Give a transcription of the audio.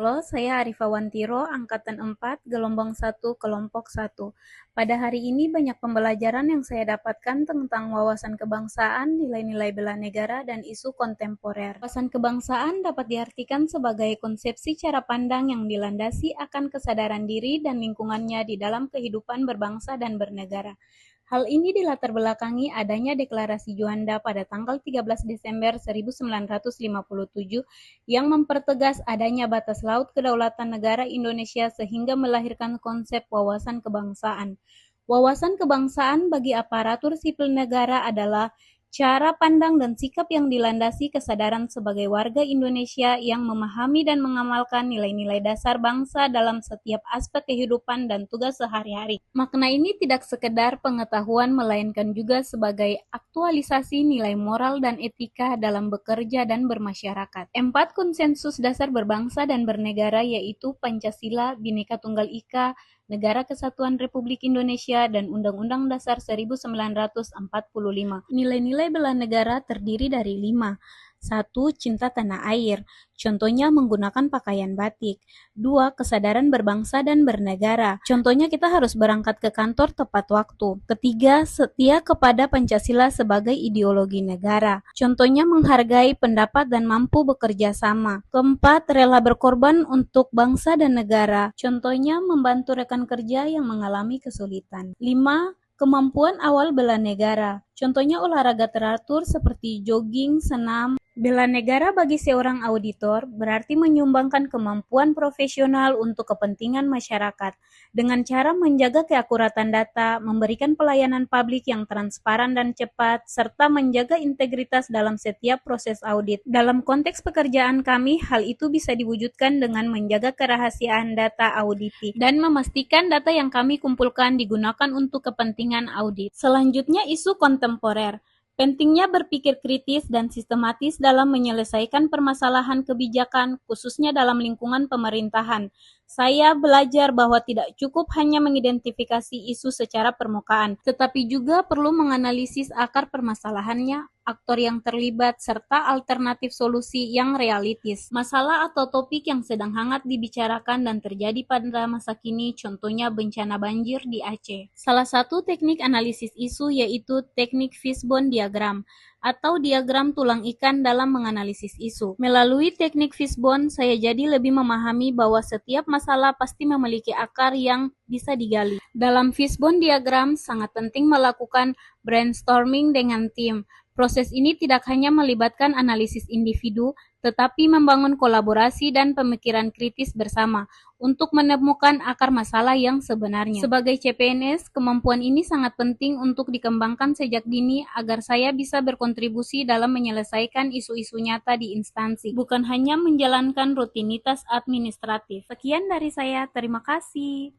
Halo, saya Arifa Wantiro, Angkatan 4, Gelombang 1, Kelompok 1. Pada hari ini banyak pembelajaran yang saya dapatkan tentang wawasan kebangsaan, nilai-nilai bela negara, dan isu kontemporer. Wawasan kebangsaan dapat diartikan sebagai konsepsi cara pandang yang dilandasi akan kesadaran diri dan lingkungannya di dalam kehidupan berbangsa dan bernegara. Hal ini dilatar belakangi adanya Deklarasi Juanda pada tanggal 13 Desember 1957 yang mempertegas adanya batas laut kedaulatan negara Indonesia sehingga melahirkan konsep wawasan kebangsaan. Wawasan kebangsaan bagi aparatur sipil negara adalah cara pandang dan sikap yang dilandasi kesadaran sebagai warga Indonesia yang memahami dan mengamalkan nilai-nilai dasar bangsa dalam setiap aspek kehidupan dan tugas sehari-hari. Makna ini tidak sekedar pengetahuan melainkan juga sebagai aktualisasi nilai moral dan etika dalam bekerja dan bermasyarakat. 4 konsensus dasar berbangsa dan bernegara yaitu Pancasila, Bhinneka Tunggal Ika, Negara Kesatuan Republik Indonesia, dan Undang-Undang Dasar 1945. Nilai-nilai bela negara terdiri dari 5. 1. Cinta tanah air. Contohnya menggunakan pakaian batik. 2. Kesadaran berbangsa dan bernegara. Contohnya kita harus berangkat ke kantor tepat waktu. Ketiga, setia kepada Pancasila sebagai ideologi negara. Contohnya menghargai pendapat dan mampu bekerja sama. Keempat, rela berkorban untuk bangsa dan negara. Contohnya membantu rekan kerja yang mengalami kesulitan. 5. Kemampuan awal bela negara. Contohnya olahraga teratur seperti jogging, senam. Bela negara bagi seorang auditor berarti menyumbangkan kemampuan profesional untuk kepentingan masyarakat dengan cara menjaga keakuratan data, memberikan pelayanan publik yang transparan dan cepat, serta menjaga integritas dalam setiap proses audit. Dalam konteks pekerjaan kami, hal itu bisa diwujudkan dengan menjaga kerahasiaan data auditi dan memastikan data yang kami kumpulkan digunakan untuk kepentingan audit. Selanjutnya, isu kontemporer. Pentingnya berpikir kritis dan sistematis dalam menyelesaikan permasalahan kebijakan, khususnya dalam lingkungan pemerintahan. Saya belajar bahwa tidak cukup hanya mengidentifikasi isu secara permukaan, tetapi juga perlu menganalisis akar permasalahannya, aktor yang terlibat, serta alternatif solusi yang realistis. Masalah atau topik yang sedang hangat dibicarakan dan terjadi pada masa kini, contohnya bencana banjir di Aceh. Salah satu teknik analisis isu yaitu teknik fishbone diagram atau diagram tulang ikan dalam menganalisis isu. Melalui teknik fishbone, saya jadi lebih memahami bahwa setiap masalah pasti memiliki akar yang bisa digali. Dalam fishbone diagram, sangat penting melakukan brainstorming dengan tim. Proses ini tidak hanya melibatkan analisis individu, tetapi membangun kolaborasi dan pemikiran kritis bersama untuk menemukan akar masalah yang sebenarnya. Sebagai CPNS, kemampuan ini sangat penting untuk dikembangkan sejak dini agar saya bisa berkontribusi dalam menyelesaikan isu-isu nyata di instansi, bukan hanya menjalankan rutinitas administratif. Sekian dari saya, terima kasih.